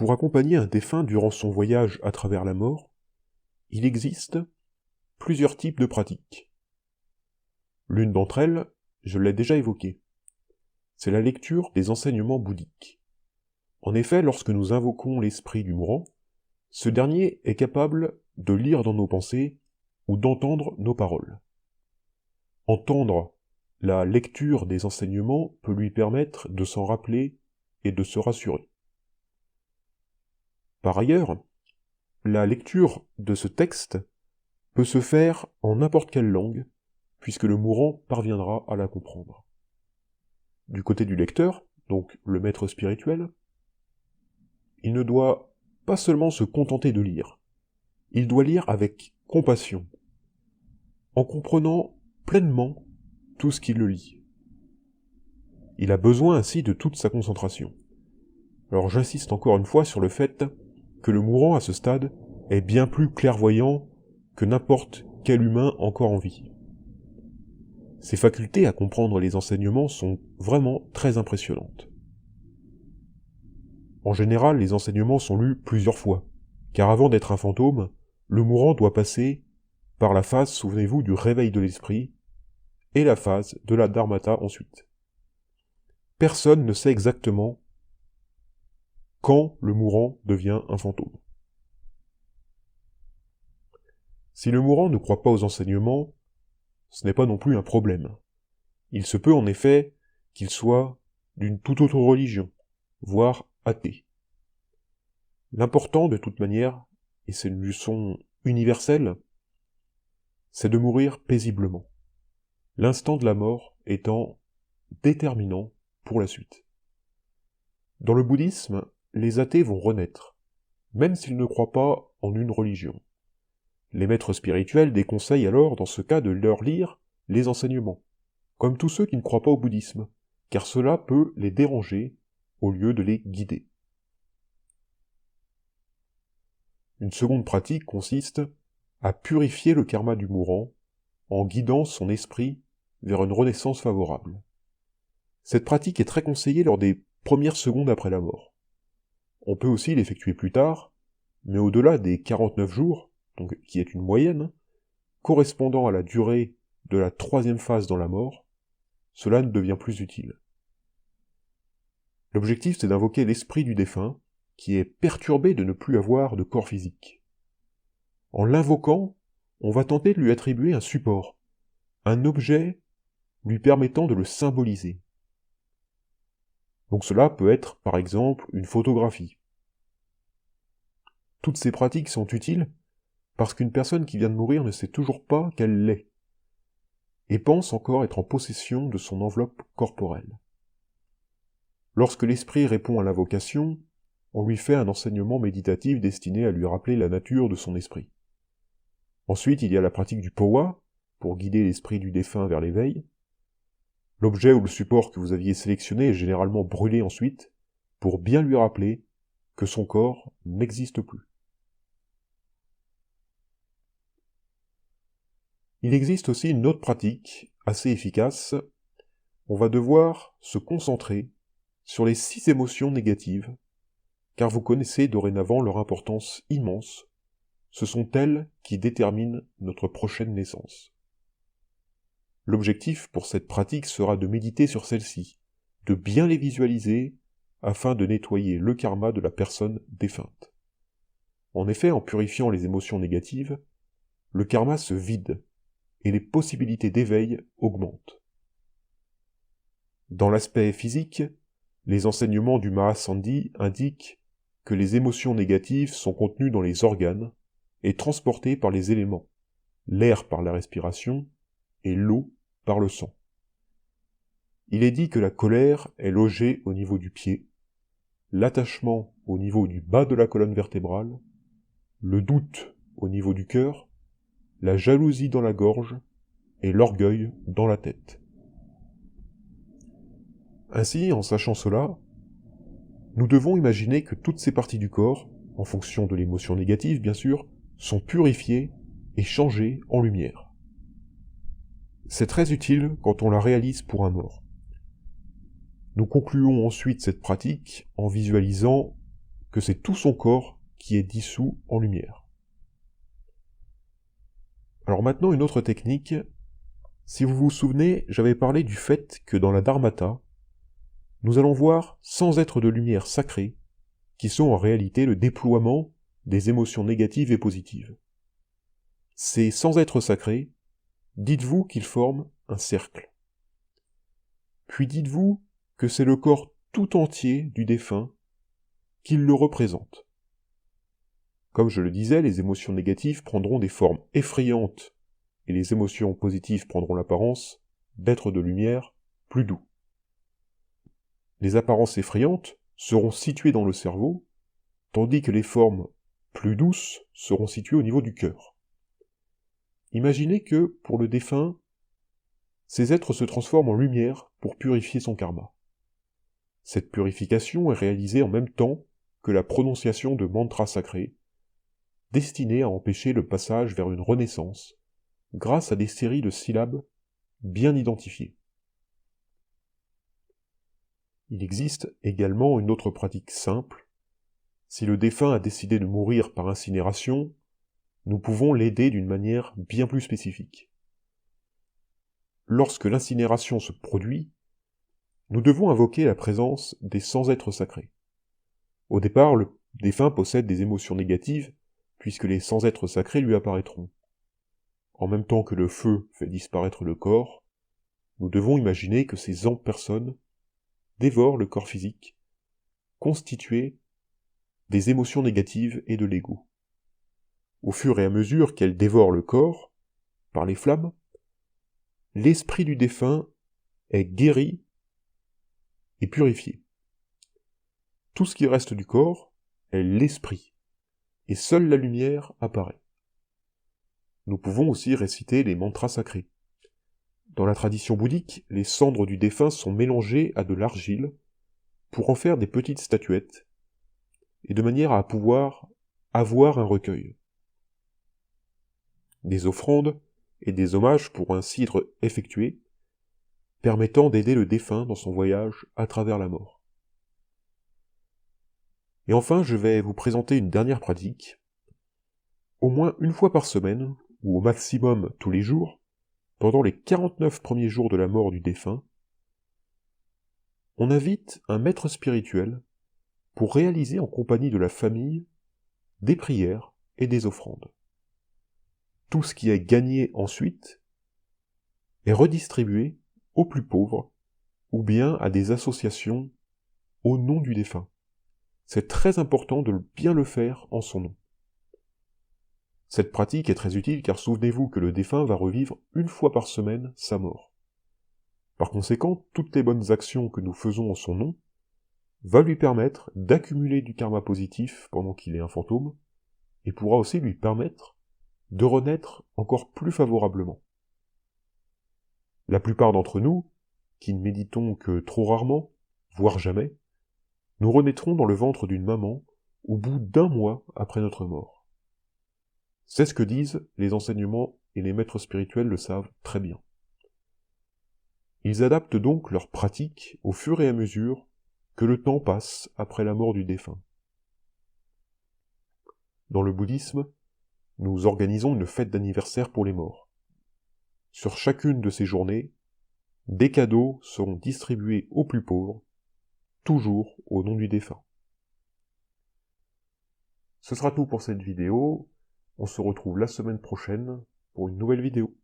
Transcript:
Pour accompagner un défunt durant son voyage à travers la mort, il existe plusieurs types de pratiques. L'une d'entre elles, je l'ai déjà évoquée, c'est la lecture des enseignements bouddhiques. En effet, lorsque nous invoquons l'esprit du mourant, ce dernier est capable de lire dans nos pensées ou d'entendre nos paroles. Entendre la lecture des enseignements peut lui permettre de s'en rappeler et de se rassurer. Par ailleurs, la lecture de ce texte peut se faire en n'importe quelle langue, puisque le mourant parviendra à la comprendre. Du côté du lecteur, donc le maître spirituel, il ne doit pas seulement se contenter de lire, il doit lire avec compassion, en comprenant pleinement tout ce qu'il le lit. Il a besoin ainsi de toute sa concentration. Alors j'insiste encore une fois sur le fait que le mourant à ce stade est bien plus clairvoyant que n'importe quel humain encore en vie. Ses facultés à comprendre les enseignements sont vraiment très impressionnantes. En général, les enseignements sont lus plusieurs fois, car avant d'être un fantôme, le mourant doit passer par la phase, souvenez-vous, du réveil de l'esprit, et la phase de la dharmata ensuite. Personne ne sait exactement quand le mourant devient un fantôme. Si le mourant ne croit pas aux enseignements, ce n'est pas non plus un problème. Il se peut en effet qu'il soit d'une toute autre religion, voire athée. L'important de toute manière, et c'est une leçon universelle, c'est de mourir paisiblement, l'instant de la mort étant déterminant pour la suite. Dans le bouddhisme, les athées vont renaître, même s'ils ne croient pas en une religion. Les maîtres spirituels déconseillent alors, dans ce cas, de leur lire les enseignements, comme tous ceux qui ne croient pas au bouddhisme, car cela peut les déranger au lieu de les guider. Une seconde pratique consiste à purifier le karma du mourant en guidant son esprit vers une renaissance favorable. Cette pratique est très conseillée lors des premières secondes après la mort. On peut aussi l'effectuer plus tard, mais au-delà des 49 jours, donc qui est une moyenne, correspondant à la durée de la troisième phase dans la mort, cela ne devient plus utile. L'objectif, c'est d'invoquer l'esprit du défunt, qui est perturbé de ne plus avoir de corps physique. En l'invoquant, on va tenter de lui attribuer un support, un objet lui permettant de le symboliser. Donc cela peut être, par exemple, une photographie. Toutes ces pratiques sont utiles parce qu'une personne qui vient de mourir ne sait toujours pas qu'elle l'est, et pense encore être en possession de son enveloppe corporelle. Lorsque l'esprit répond à l'invocation, on lui fait un enseignement méditatif destiné à lui rappeler la nature de son esprit. Ensuite, il y a la pratique du powa, pour guider l'esprit du défunt vers l'éveil. L'objet ou le support que vous aviez sélectionné est généralement brûlé ensuite, pour bien lui rappeler que son corps n'existe plus. Il existe aussi une autre pratique, assez efficace. On va devoir se concentrer sur les 6 émotions négatives, car vous connaissez dorénavant leur importance immense. Ce sont elles qui déterminent notre prochaine naissance. L'objectif pour cette pratique sera de méditer sur celles-ci, de bien les visualiser, afin de nettoyer le karma de la personne défunte. En effet, en purifiant les émotions négatives, le karma se vide, et les possibilités d'éveil augmentent. Dans l'aspect physique, les enseignements du Mahasandhi indiquent que les émotions négatives sont contenues dans les organes et transportées par les éléments, l'air par la respiration et l'eau par le sang. Il est dit que la colère est logée au niveau du pied, l'attachement au niveau du bas de la colonne vertébrale, le doute au niveau du cœur, la jalousie dans la gorge et l'orgueil dans la tête. Ainsi, en sachant cela, nous devons imaginer que toutes ces parties du corps, en fonction de l'émotion négative bien sûr, sont purifiées et changées en lumière. C'est très utile quand on la réalise pour un mort. Nous concluons ensuite cette pratique en visualisant que c'est tout son corps qui est dissous en lumière. Alors maintenant une autre technique. Si vous vous souvenez, j'avais parlé du fait que dans la Dharmata, nous allons voir 100 êtres de lumière sacrés, qui sont en réalité le déploiement des émotions négatives et positives. Ces 100 êtres sacrés, dites-vous qu'ils forment un cercle. Puis dites-vous que c'est le corps tout entier du défunt qu'il le représente. Comme je le disais, les émotions négatives prendront des formes effrayantes et les émotions positives prendront l'apparence d'êtres de lumière plus doux. Les apparences effrayantes seront situées dans le cerveau, tandis que les formes plus douces seront situées au niveau du cœur. Imaginez que, pour le défunt, ces êtres se transforment en lumière pour purifier son karma. Cette purification est réalisée en même temps que la prononciation de mantras sacrés, destinés à empêcher le passage vers une renaissance, grâce à des séries de syllabes bien identifiées. Il existe également une autre pratique simple. Si le défunt a décidé de mourir par incinération, nous pouvons l'aider d'une manière bien plus spécifique. Lorsque l'incinération se produit, nous devons invoquer la présence des 100 êtres sacrés. Au départ, le défunt possède des émotions négatives, puisque les 100 êtres sacrés lui apparaîtront. En même temps que le feu fait disparaître le corps, nous devons imaginer que ces personnes dévorent le corps physique, constitué des émotions négatives et de l'ego. Au fur et à mesure qu'elles dévorent le corps, par les flammes, l'esprit du défunt est guéri et purifié. Tout ce qui reste du corps est l'esprit, et seule la lumière apparaît. Nous pouvons aussi réciter les mantras sacrés. Dans la tradition bouddhique, les cendres du défunt sont mélangées à de l'argile pour en faire des petites statuettes, et de manière à pouvoir avoir un recueil. Des offrandes et des hommages pourront ainsi être effectués, permettant d'aider le défunt dans son voyage à travers la mort. Et enfin, je vais vous présenter une dernière pratique. Au moins une fois par semaine, ou au maximum tous les jours, pendant les 49 premiers jours de la mort du défunt, on invite un maître spirituel pour réaliser en compagnie de la famille des prières et des offrandes. Tout ce qui est gagné ensuite est redistribué aux plus pauvres ou bien à des associations au nom du défunt. C'est très important de bien le faire en son nom. Cette pratique est très utile car souvenez-vous que le défunt va revivre une fois par semaine sa mort. Par conséquent, toutes les bonnes actions que nous faisons en son nom va lui permettre d'accumuler du karma positif pendant qu'il est un fantôme, et pourra aussi lui permettre de renaître encore plus favorablement. La plupart d'entre nous, qui ne méditons que trop rarement, voire jamais, nous renaîtrons dans le ventre d'une maman au bout d'1 mois après notre mort. C'est ce que disent les enseignements et les maîtres spirituels le savent très bien. Ils adaptent donc leurs pratiques au fur et à mesure que le temps passe après la mort du défunt. Dans le bouddhisme, nous organisons une fête d'anniversaire pour les morts. Sur chacune de ces journées, des cadeaux seront distribués aux plus pauvres, toujours au nom du défunt. Ce sera tout pour cette vidéo. On se retrouve la semaine prochaine pour une nouvelle vidéo.